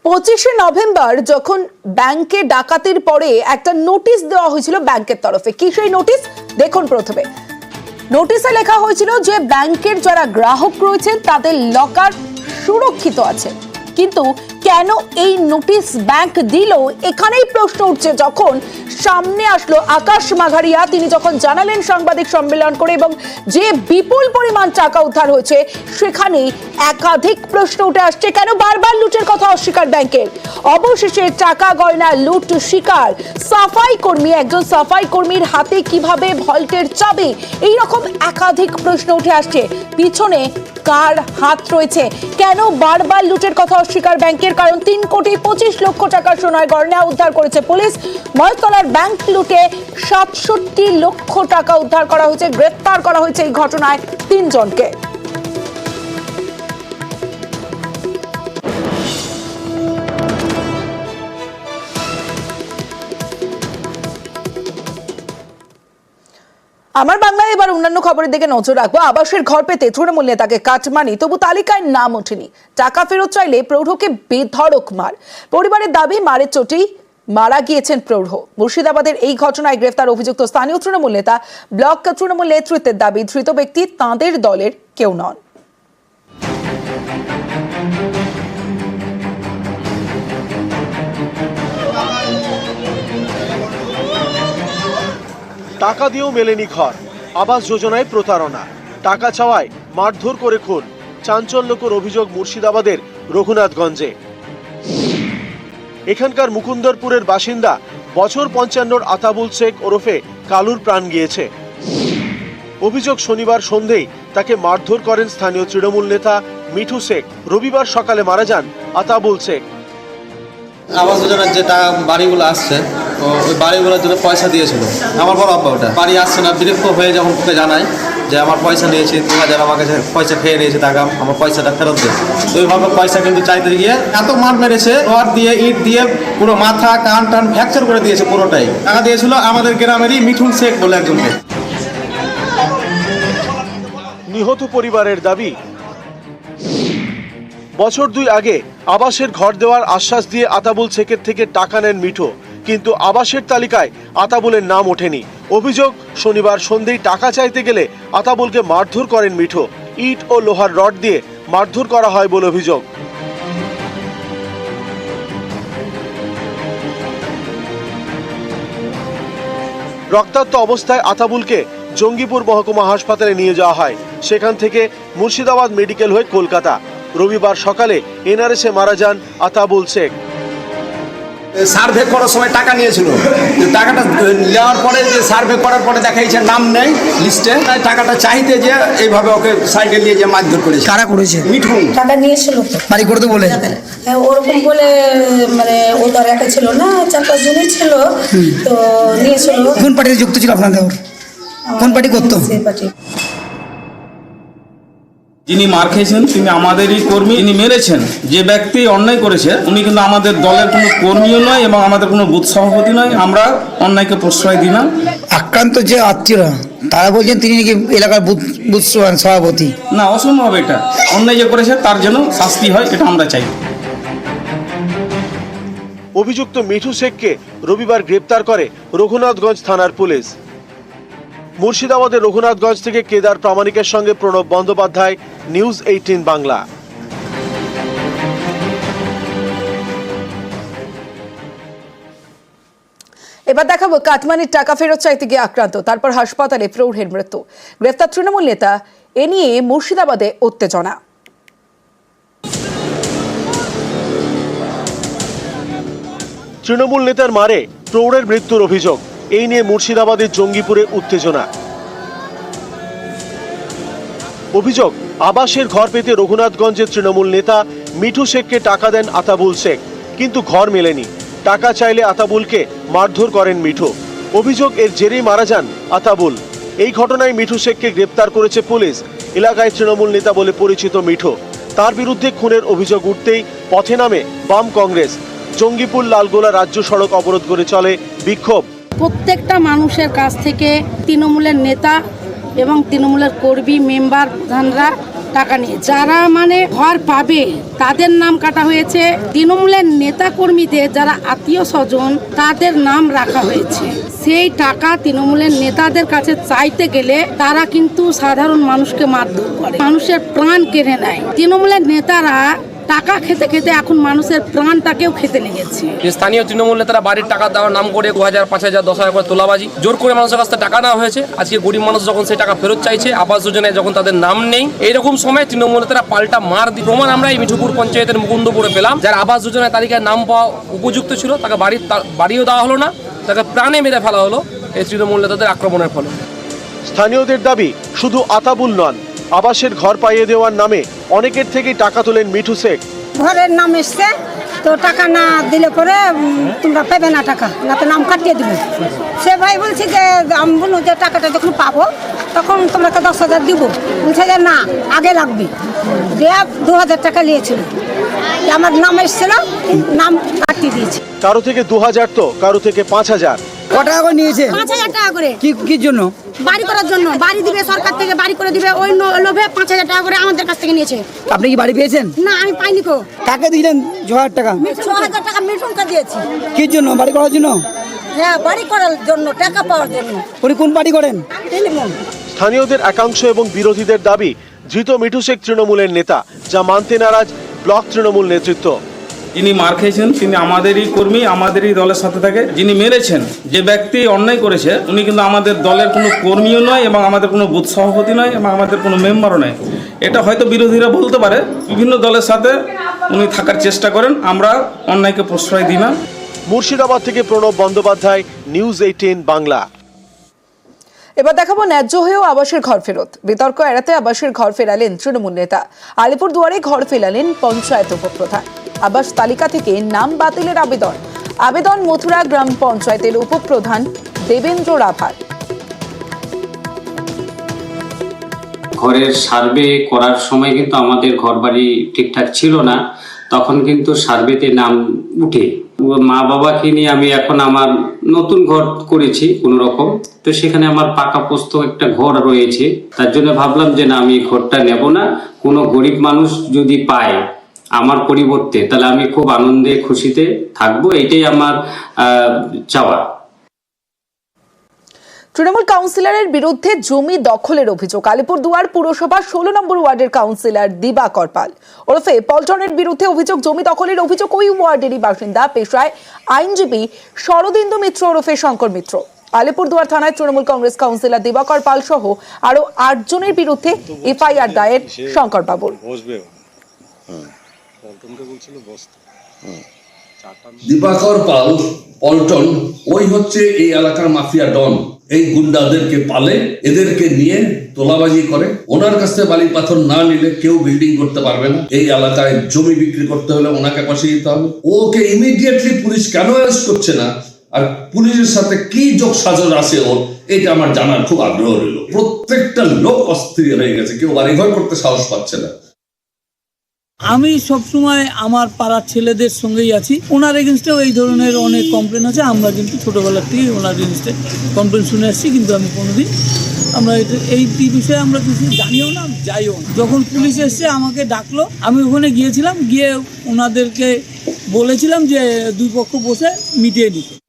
25শে November যখন ব্যাংকে ডাকাতির পরে একটা নোটিশ দেওয়া হয়েছিল ব্যাংকের তরফে। কি সেই নোটিশ দেখুন। প্রথমে নোটিশে লেখা হয়েছিল যে ব্যাংকের যারা গ্রাহক রয়েছেন তাদের লকার সুরক্ষিত আছে, কিন্তু কেন এই নোটিশ ব্যাংক দিল এখানেই প্রশ্ন উঠছে। যখন সামনে আসলো আকাশ মাঘারিয়া, তিনি যখন জানালেন সাংবাদিক সম্মেলন করে এবং যে বিপুল পরিমাণ টাকা উদ্ধার হয়েছে, সেখানে একাধিক প্রশ্ন উঠে আসছে। কেন বারবার লুটের কথা অস্বীকার ব্যাংকের? অবশেষে টাকা গয়না লুট স্বীকার সাফাই কর্মী। একজন সাফাই কর্মীর হাতে কিভাবে ভল্টের চাবি? এইরকম একাধিক প্রশ্ন উঠে আসছে। পিছনে কার হাত রয়েছে? কেন বারবার লুটের কথা অস্বীকার ব্যাংকের? কারণ 3,25,00,000 টাকার সোনার গয়না উদ্ধার করেছে পুলিশ। মহেশতলার ব্যাংক লুটে 67 লক্ষ টাকা উদ্ধার করা হয়েছে। গ্রেফতার করা হয়েছে এই ঘটনায় 3 জনকে। আমার বাংলায় এবার অন্যান্য খবরের দিকে নজর রাখবো। আবাসের ঘর পেতে তৃণমূল নেতাকে কাটমানি, তবু তালিকায় নাম ওঠেনি। টাকা ফেরত চাইলে প্রৌঢ়কে বেধড়ক মার। পরিবারের দাবি মারের চোটেই মারা গিয়েছেন প্রৌঢ়। মুর্শিদাবাদের এই ঘটনায় গ্রেফতার অভিযুক্ত স্থানীয় তৃণমূল নেতা। ব্লক তৃণমূল নেতৃত্বের দাবি ধৃত ব্যক্তি তাঁদের দলের কেউ নন। টাকা দিয়েও মেলেনি ঘর, আবাস যোজনায় প্রতারণা, টাকা চাওয়ায় মারধর করে খুন। চাঞ্চল্যকর অভিযোগ মুর্শিদাবাদের রঘুনাথগঞ্জে। এখানকার মুকুন্দরপুরের বাসিন্দা বছর 55 আতাবুল শেখ ওরফে কালুর প্রাণ গিয়েছে। অভিযোগ শনিবার সন্ধ্যেই তাকে মারধর করেন স্থানীয় তৃণমূল নেতা মিঠু শেখ। রবিবার সকালে মারা যান আতাবুল শেখ। আবাস যোজনার যে বাড়িগুলো আসছে, ওই বাড়িগুলোর জন্য পয়সা দিয়েছিল আমার বড় আব্বা। ওটা বাড়ি আসছে না, বিরক্ত হয়ে যখন ওকে জানায় যে আমার পয়সা নিয়েছি, 2000 আমার কাছে পয়সা খেয়ে নিয়েছে, টাকা আমার পয়সাটা ফেরত দেয়। তো ওইভাবে পয়সা কিন্তু চাইতে গিয়ে এত মার মেরেছে, রড দিয়ে ইট দিয়ে পুরো মাথা কান টান ফ্র্যাকচার করে দিয়েছে পুরোটাই। টাকা দিয়েছিল আমাদের গ্রামেরই মিঠুন শেখ বলে একজনকে। নিহত পরিবারের দাবি, বছর 2 আগে আবাসের ঘর দেওয়ার আশ্বাস দিয়ে আতাবুল শেখের থেকে টাকা নেন মিঠু, কিন্তু আবাসের তালিকায় আতাবুলের নাম ওঠেনি। অভিযোগ শনিবার সন্ধ্যেই টাকা চাইতে গেলে আতাবুলকে মারধর করেন মিঠু। ইট ও লোহার রড দিয়ে মারধর করা হয় বলে অভিযোগ। রক্তাক্ত অবস্থায় আতাবুলকে জঙ্গিপুর মহকুমা হাসপাতালে নিয়ে যাওয়া হয়। সেখান থেকে মুর্শিদাবাদ মেডিকেল হয়ে কলকাতা। রবিবার সকালে এনআরএসে মারা যান আতাবুল শেখ। সার্ভে করার সময় টাকা নিয়েছিল, টাকাটা নেওয়ার পরে যে সার্ভে করার পরে দেখাইছে নাম নেই লিস্টে, তাই টাকাটা চাইতে যে এইভাবে ওকে সাইডে নিয়ে যে মারধর করেছে। কারা করেছে? মিঠুন। টাকা নিয়েছিল বাড়ি করতে বলে, ওরকম বলে, মানে ও তো আর একা ছিল না, 4-5 জনই ছিল, তো নিয়েছিল। কোন পার্টিতে যুক্ত ছিল আপনাদের? কোন পার্টি করতো? সেই পার্টি। যিনি মার খেয়েছেন তিনি আমাদেরই কর্মী। যিনি মেরেছেন যে ব্যক্তি অন্যায় করেছে উনি কিন্তু আমাদের দলের কোনো কর্মীও নয় এবং আমাদের কোনো বুথ সভাপতি নয়। আমরা অন্যায়কে প্রশ্রয় দিই না। আক্রান্ত যে আত্মীয়রা তারা বলছেন তিনি নাকি এলাকার বুথ সভাপতি। না, অসম্ভব। এটা অন্যায় যে করেছে তার জন্য শাস্তি হয়, এটা আমরা চাই। অভিযুক্ত মিঠু শেখকে রবিবার গ্রেপ্তার করে রঘুনাথগঞ্জ থানার পুলিশ। মুর্শিদাবাদের রঘুনাথগঞ্জ থেকে কেদার প্রামাণিকের সঙ্গে প্রণব বন্দ্যোপাধ্যায়, নিউজ 18 বাংলা। এবার দেখাবো কাটমানির টাকা ফেরত চাইতে গিয়ে আক্রান্ত, তারপর হাসপাতালে প্রৌঢ়ের মৃত্যু। গ্রেফতার তৃণমূল নেতা। এ নিয়ে মুর্শিদাবাদে উত্তেজনা। তৃণমূল নেতার মারে প্রৌঢ়ের মৃত্যুর অভিযোগ। এই নিয়ে মুর্শিদাবাদের জঙ্গিপুরে উত্তেজনা। অভিযোগ, আবাসের ঘর পেতে রঘুনাথগঞ্জের তৃণমূল নেতা মিঠু শেখকে টাকা দেন আতাবুল শেখ, কিন্তু ঘর মেলেনি। টাকা চাইলে আতাবুলকে মারধর করেন মিঠু। অভিযোগ, এর জেরেই মারা যান আতাবুল। এই ঘটনায় মিঠু শেখকে গ্রেপ্তার করেছে পুলিশ। এলাকায় তৃণমূল নেতা বলে পরিচিত মিঠু। তার বিরুদ্ধে খুনের অভিযোগ উঠতেই পথে নামে বাম কংগ্রেস। জঙ্গিপুর লালগোলা রাজ্য সড়ক অবরোধ করে চলে বিক্ষোভ। প্রত্যেকটা মানুষের কাছ থেকে তৃণমূলের নেতা এবং তৃণমূলের কর্মী মেম্বার প্রধানরা টাকা নিয়ে যারা মানে ঘর পাবে তাদের নাম কাটা হয়েছে, তৃণমূলের নেতা কর্মীদের যারা আত্মীয় স্বজন তাদের নাম রাখা হয়েছে। সেই টাকা তৃণমূলের নেতাদের কাছে চাইতে গেলে তারা কিন্তু সাধারণ মানুষকে মারধর করে, মানুষের প্রাণ কেড়ে নেয়। তৃণমূলের নেতারা টাকা খেতে খেতে এখন মানুষের প্রাণটাকেও খেতে লেগেছে। স্থানীয় তৃণমূল নেতারা বাড়ির টাকা দেওয়ার নাম করে 2000, 5000, 10,000 করে তোলাবাজি জোর করে মানুষের কাছ থেকে টাকা নেওয়া হয়েছে। আজকে গরিব মানুষ যখন সেই টাকা ফেরত চাইছে, আবাস যোজনায় যখন তাদের নাম নেই, এইরকম সময় তৃণমূল নেতারা পাল্টা মার দিয়ে প্রমাণ আমরা এই মিঠুপুর পঞ্চায়েতের মুকুন্দপুরে পেলাম। যার আবাস যোজনায় তালিকায় নাম পাওয়া উপযুক্ত ছিল, তাকে বাড়িও দেওয়া হলো না, তাকে প্রাণে মেরে ফেলা হলো এই তৃণমূল নেতাদের আক্রমণের ফলে। স্থানীয়দের দাবি শুধু আতাবুল নন, আবাসের ঘর পাইয়ে দেওয়ার নামে অনেকের থেকেই টাকা তোলেন মিঠু শেখ। ঘরের নাম এসছে তো টাকা না দিলে পরে তোমরা পাবে না টাকা, না তো নাম কাটিয়ে দিবে। সে ভাই বলছে যে আমি বলুন যে টাকাটা যখন পাবো তখন তোমাকে 10,000 দিব। বলছে যে না, আগে লাগবে। দেয়া 2,000 টাকা নিয়েছিল, আমার নাম এসেছিল, নাম কাটিয়ে দিয়েছে। কারো থেকে 2000 তো কারো থেকে 5000। ক টাকা করে নিয়েছে? 5,000 টাকা করে। কি জন্য? বাড়ি করার জন্য, বাড়ি দিবে সরকার থেকে, বাড়ি করে দিবে, ওই লোভে 5,000 টাকা করে আমাদের কাছ থেকে নিয়েছে। আপনি কি বাড়ি পেয়েছেন? না, আমি পাইনি। কো কাকে দিলেন 6,000 টাকা? 6,000 টাকা মিঠুনকে দিয়েছি। কি জন্য? বাড়ি করার জন্য? হ্যাঁ, বাড়ি করার জন্য, টাকা পাওয়ার জন্য। উনি কোন পার্টি করেন? তৃণমূল। স্থানীয়দের একাংশ এবং বিরোধীদের দাবি ধৃত মিঠু শেখ তৃণমূলের নেতা, যা মানতে নারাজ ব্লক তৃণমূল নেতৃত্ব। যিনি মার খেয়েছেন তিনি আমাদেরই কর্মী, আমাদেরই দলের সাথে থাকে। যিনি মেরেছেন, যে ব্যক্তি অন্যায় করেছে, উনি কিন্তু আমাদের দলের কোনো কর্মীও নয় এবং আমাদের কোনো বুথ সভাপতি নয় এবং আমাদের কোনো মেম্বারও নয়। এটা হয়তো বিরোধীরা বলতে পারে, বিভিন্ন দলের সাথে উনি থাকার চেষ্টা করেন, আমরা অন্যায়কে প্রশ্রয় দিই না। মুর্শিদাবাদ থেকে প্রণব বন্দ্যোপাধ্যায়, নিউজ 18 বাংলা। এবার দেখাবো ন্যায্য হয়েও আবাসের ঘর ফেরত। বিতর্ক এড়াতে আবাসের ঘর ফেরালেন তৃণমূল নেতা। আলিপুরদুয়ারে ঘর ফেরালেন পঞ্চায়েত উপপ্রধান। আবাস তালিকা থেকে নাম বাতিলের আবেদন মথুরা গ্রাম পঞ্চায়েতের উপপ্রধান দেবেন্দ্র রাভার। ঘরের সার্ভে করার সময় কিন্তু আমাদের ঘরবাড়ি ঠিকঠাক ছিল না, তখন কিন্তু সার্ভেতে নাম উঠে। মা বাবাকে নিয়ে আমি এখন আমার নতুন ঘর করেছি কোন রকম, তো সেখানে আমার পাকাপোস্ত একটা ঘর রয়েছে। তার জন্য ভাবলাম যে না, আমি ঘরটা নেব না, কোনো গরিব মানুষ যদি পায় আমার পরিবর্তে, তাহলে আমি খুব আনন্দে খুশিতে থাকবো, এটাই আমার চাওয়া। তৃণমূল কাউন্সিলরের বিরুদ্ধে জমি দখলের অভিযোগ। আলিপুরদুয়ার পুরসভা 16 নম্বর ওয়ার্ডের কাউন্সিলর দিবাকর পাল ওরফে পল্টনের বিরুদ্ধে অভিযোগ জমি দখলের অভিযোগ ওই ওয়ার্ডেরই বাসিন্দা, পেশায় আইনজীবী শরদিন্দু মিত্র ওরফে শঙ্কর মিত্র। আলিপুরদুয়ার থানায় তৃণমূল কংগ্রেস কাউন্সিলর দিবাকর পাল সহ আরো 8 জনের বিরুদ্ধে এফআইআর দায়ের শঙ্কর বাবুর। দিবাকর পাল পল্টন, ওই হচ্ছে এই এলাকার মাফিয়া ডন। এই গুন্ডাদেরকে পালে, এদেরকে নিয়ে তোলাবাজি করে। ওনার কাছ থেকে বালি পাথর না নিলে কেউ বিল্ডিং করতে পারবে না। এই এলাকায় জমি বিক্রি করতে হলে ওনাকে পাশে দিতে হবে। ওকে ইমিডিয়েটলি পুলিশ কেন অ্যারেস্ট করছে না, আর পুলিশের সাথে কি যোগ সাজস আছে ওর, এটা আমার জানার খুব আগ্রহ রইল। প্রত্যেকটা লোক অস্থির হয়ে গেছে, কেউ বাড়িঘর করতে সাহস পাচ্ছে না। আমি সবসময় আমার পাড়ার ছেলেদের সঙ্গেই আছি। ওনার এগেনস্টেও এই ধরনের অনেক কমপ্লেন আছে। আমরা কিন্তু ছোটোবেলার থেকেই ওনার এগেনস্টে কমপ্লেন শুনে আসছি, কিন্তু আমি কোনোদিন এই বিষয়ে আমরা কিছু জানিও না, যাইও না। যখন পুলিশ এসছে আমাকে ডাকলো, আমি ওখানে গিয়েছিলাম, গিয়ে ওনাদেরকে বলেছিলাম যে দুই পক্ষ বসে মিটিয়ে নিতে।